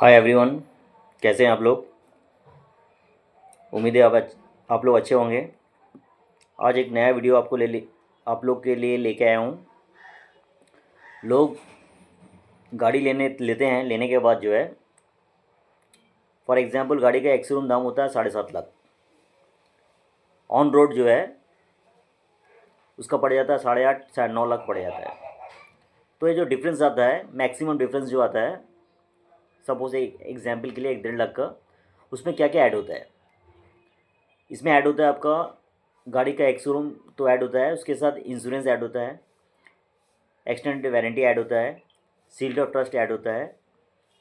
Hi everyone. कैसे हैं आप लोग? उम्मीद है आप लोग अच्छे होंगे। आज एक नया वीडियो आप लोग के लिए लेके आया हूँ। लोग गाड़ी लेते हैं। लेने के बाद जो है, फॉर एग्जांपल गाड़ी का एक्स-शोरूम दाम होता है 7.5 लाख। ऑन रोड जो है उसका पड़ जाता है 8.5 साढ़े 9 लाख पड़ जाता है। तो ये जो डिफरेंस आता है, मैक्सिमम डिफरेंस जो आता है, सपोज एक एग्जाम्पल के लिए 1-1.5 लाख का, उसमें क्या क्या ऐड होता है? इसमें ऐड होता है आपका गाड़ी का एक्स-शोरूम तो ऐड होता है, उसके साथ इंश्योरेंस ऐड होता है, एक्सटेंडेड वारंटी ऐड होता है, सील्ड ऑफ ट्रस्ट ऐड होता है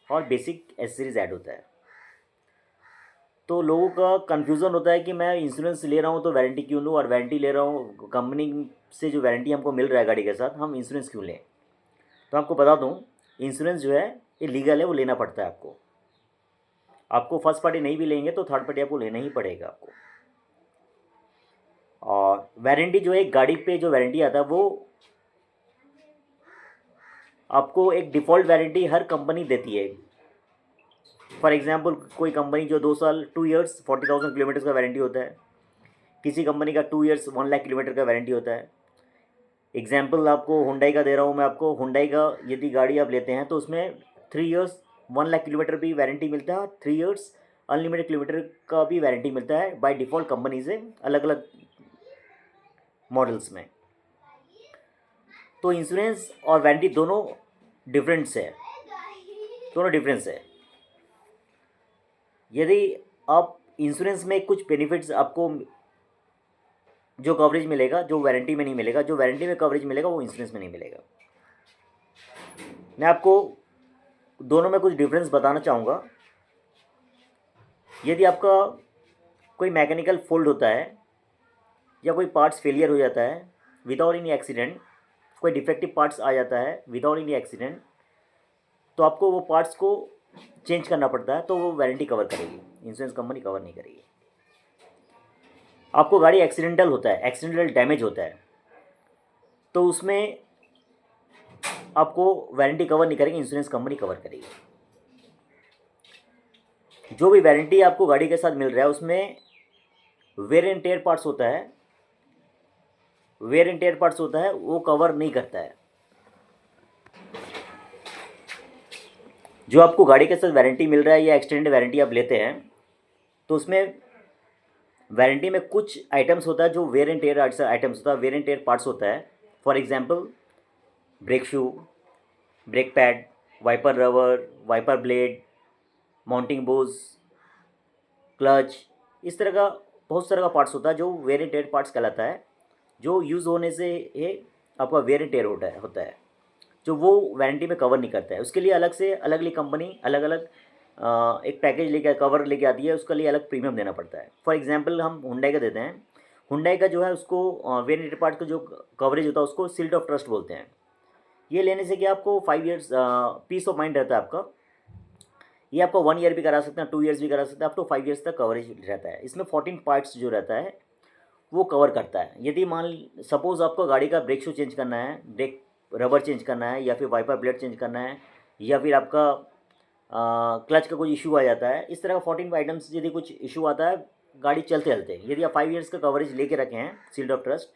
और बेसिक एसेसरीज ऐड होता है। तो लोगों का कन्फ्यूज़न होता है कि मैं इंश्योरेंस ले रहा हूँ तो वारंटी क्यों लूँ, और वारंटी ले रहा हूँ कंपनी से जो वारंटी हमको मिल रहा है गाड़ी के साथ, हम इंश्योरेंस क्यों लें? तो आपको बता दूँ, इंश्योरेंस जो है ये लीगल है, वो लेना पड़ता है आपको। आपको फर्स्ट पार्टी नहीं भी लेंगे तो थर्ड पार्टी आपको लेना ही पड़ेगा आपको। और वारंटी जो है, गाड़ी पे जो वारंटी आता है वो आपको एक डिफ़ॉल्ट वारंटी हर कंपनी देती है। फॉर एग्जांपल कोई कंपनी जो 2 साल 2 ईयर्स 40,000 किलोमीटर का वारंटी होता है, किसी कंपनी का 2 ईयर्स 1 लाख किलोमीटर का वारंटी होता है। एग्जांपल आपको हुंडई का दे रहा हूँ मैं आपको। हुंडई का यदि गाड़ी आप लेते हैं तो उसमें 3 ईयर्स 1 लाख किलोमीटर भी वारंटी मिलता है, 3 ईयर्स अनलिमिटेड किलोमीटर का भी वारंटी मिलता है बाय डिफ़ॉल्ट कंपनी से, अलग अलग मॉडल्स में। तो इंश्योरेंस और वारंटी दोनों डिफरेंस है, दोनों डिफरेंस है। यदि आप इंश्योरेंस में कुछ बेनिफिट्स आपको जो कवरेज मिलेगा, जो वारंटी में नहीं मिलेगा, जो वारंटी में कवरेज मिलेगा वो इंश्योरेंस में नहीं मिलेगा। मैं आपको दोनों में कुछ डिफरेंस बताना चाहूँगा। यदि आपका कोई मैकेनिकल फॉल्ट होता है या कोई पार्ट्स फेलियर हो जाता है विदाउट एनी एक्सीडेंट, कोई डिफेक्टिव पार्ट्स आ जाता है विदाउट एनी एक्सीडेंट, तो आपको वो पार्ट्स को चेंज करना पड़ता है, तो वो वारंटी कवर करेगी, इंश्योरेंस कंपनी कवर नहीं करेगी। आपको गाड़ी एक्सीडेंटल होता है, एक्सीडेंटल डैमेज होता है, तो उसमें आपको वारंटी कवर नहीं करेगी, इंश्योरेंस कंपनी कवर करेगी। जो भी वारंटी आपको गाड़ी के साथ मिल रहा है उसमें वेयर एंड टेयर पार्ट्स होता है, वेयर एंड टेयर पार्ट्स होता है, वो कवर नहीं करता है। जो आपको गाड़ी के साथ वारंटी मिल रहा है या एक्सटेंडेड वारंटी आप लेते हैं, तो उसमें वारंटी में कुछ आइटम्स होता है जो वेयर एंड टेयर आइटम्स होता है, वेयर एंड टेयर पार्ट्स होता है। For example brake shoe, brake pad, wiper rubber, wiper blade, mounting boss, clutch, इस तरह का बहुत सारा का पार्ट्स होता है जो वेयर एंड टेयर पार्ट्स कहलाता है, जो यूज़ होने से ये आपका वेयर एंड टेयर होता है, जो वो वारंटी में कवर नहीं करता है। उसके लिए अलग से अलग अलग कंपनी अलग अलग एक पैकेज लेके कवर लेके आती है, उसके लिए अलग प्रीमियम देना पड़ता है। फॉर एग्जांपल हम हुंडई का देते हैं। हुंडई का जो है उसको वेयर एंड टेयर पार्ट का जो कवरेज होता है उसको सील्ड ऑफ ट्रस्ट बोलते हैं। ये लेने से कि आपको 5 ईयर्स पीस ऑफ माइंड रहता है आपका। ये आपको 1 ईयर भी करा सकते हैं, 2 ईयर्स भी करा सकते हैं, आप तो 5 ईयर्स तक कवरेज रहता है। इसमें 14 पार्ट्स जो रहता है वो कवर करता है। यदि मान सपोज़ आपको गाड़ी का ब्रेक शू चेंज करना है, ब्रेक रबर चेंज करना है, या फिर वाइपर ब्लेड चेंज करना है, या फिर आपका क्लच का कोई इशू आ जाता है, इस तरह का 14 आइटम्स यदि कुछ इशू आता है गाड़ी चलते चलते, यदि आप 5 ईयर्स का कवरेज लेके रखे हैं सील्ड ऑफ ट्रस्ट,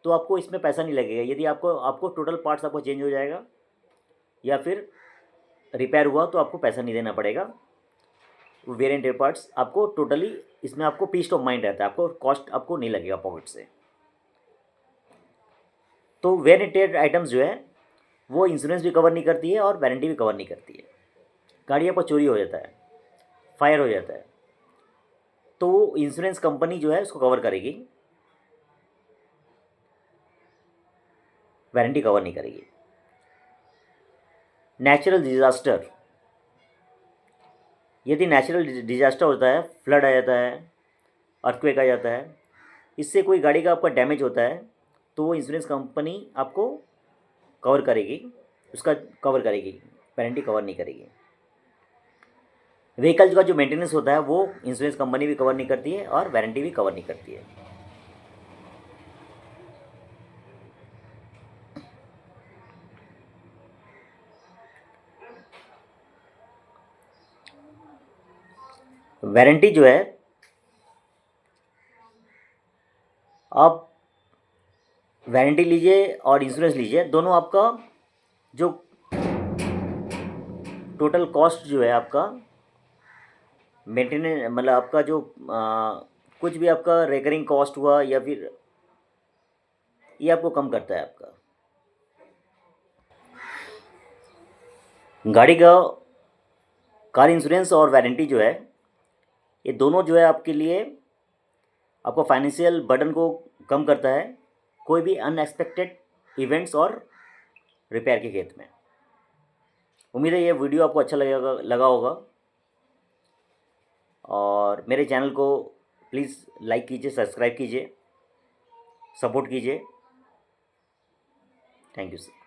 तो आपको इसमें पैसा नहीं लगेगा। यदि आपको आपको टोटल पार्ट्स आपको चेंज हो जाएगा या फिर रिपेयर हुआ तो आपको पैसा नहीं देना पड़ेगा। वेयर एंड टेयर पार्ट्स आपको टोटली, इसमें आपको पीस ऑफ माइंड रहता है, आपको कॉस्ट आपको नहीं लगेगा पॉकेट से। तो वेयर एंड टेयर आइटम्स जो है वो इंश्योरेंस भी कवर नहीं करती है और वारंटी भी कवर नहीं करती है। गाड़ी आपका चोरी हो जाता है, फायर हो जाता है, तो इंश्योरेंस कंपनी जो है उसको कवर करेगी, वारंटी कवर नहीं करेगी। नेचुरल डिजास्टर, यदि नेचुरल डिजास्टर होता है, फ्लड आ जाता है, अर्थक्वेक आ जाता है, इससे कोई गाड़ी का आपका डैमेज होता है, तो वो इंश्योरेंस कंपनी आपको कवर करेगी, उसका कवर करेगी, वारंटी कवर नहीं करेगी। व्हीकल का जो मेंटेनेंस होता है वो इंश्योरेंस कंपनी भी कवर नहीं करती है और वारंटी भी कवर नहीं करती है। वारंटी जो है, आप वारंटी लीजिए और इंश्योरेंस लीजिए, दोनों आपका जो टोटल कॉस्ट जो है आपका मेंटेनेंस, मतलब आपका जो कुछ भी आपका रेकरिंग कॉस्ट हुआ या फिर ये आपको कम करता है आपका। गाड़ी का कार इंश्योरेंस और वारंटी जो है, ये दोनों जो है आपके लिए आपको फाइनेंशियल बर्डन को कम करता है कोई भी अनएक्सपेक्टेड इवेंट्स और रिपेयर के केस में। उम्मीद है ये वीडियो आपको अच्छा लगा होगा और मेरे चैनल को प्लीज़ लाइक कीजिए, सब्सक्राइब कीजिए, सपोर्ट कीजिए। Thank you sir.